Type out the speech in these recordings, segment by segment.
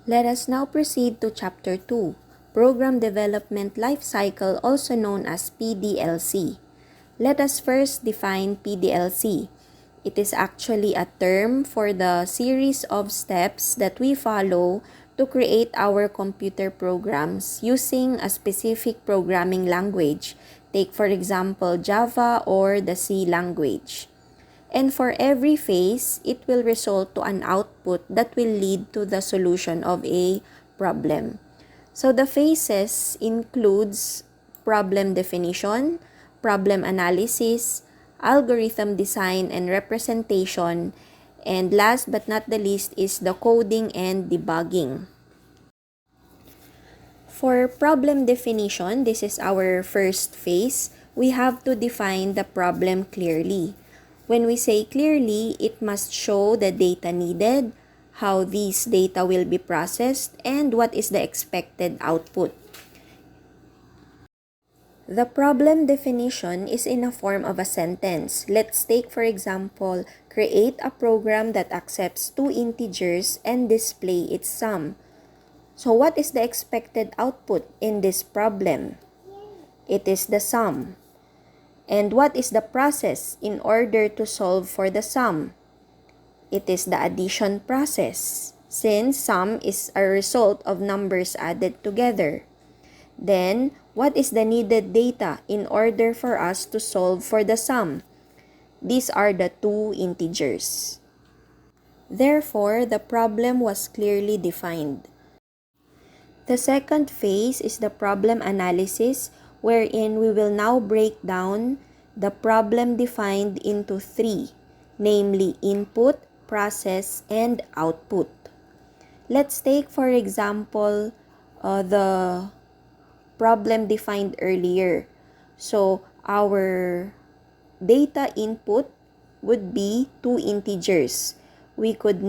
Let us now proceed to Chapter 2, Program Development Lifecycle, also known as PDLC. Let us first define PDLC. It is actually a term for the series of steps that we follow to create our computer programs using a specific programming language. Take for example Java or the C language. And for every phase, it will result to an output that will lead to the solution of a problem. So the phases includes problem definition, problem analysis, algorithm design and representation, and last but not the least is the coding and debugging. For problem definition, this is our first phase. We have to define the problem clearly. When we say clearly, it must show the data needed, how these data will be processed, and what is the expected output. The problem definition is in a form of a sentence. Let's take for example, create a program that accepts two integers and display its sum. So what is the expected output in this problem? It is the sum. And what is the process in order to solve for the sum? It is the addition process, since sum is a result of numbers added together. Then, what is the needed data in order for us to solve for the sum? These are the two integers. Therefore, the problem was clearly defined. The second phase is the problem analysis, wherein we will now break down the problem defined into three, namely input, process, and output. Let's take for example the problem defined earlier. So our data input would be two integers. We could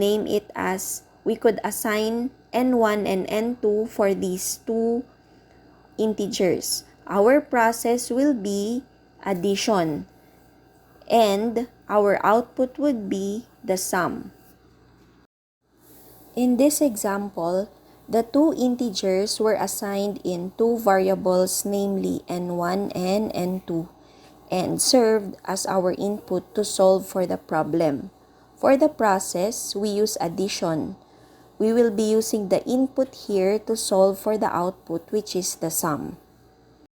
assign n1 and n2 for these two integers. Our process will be addition, and our output would be the sum. In this example, the two integers were assigned in two variables, namely n1 and n2, and served as our input to solve for the problem. For the process, we use addition. We will be using the input here to solve for the output, which is the sum.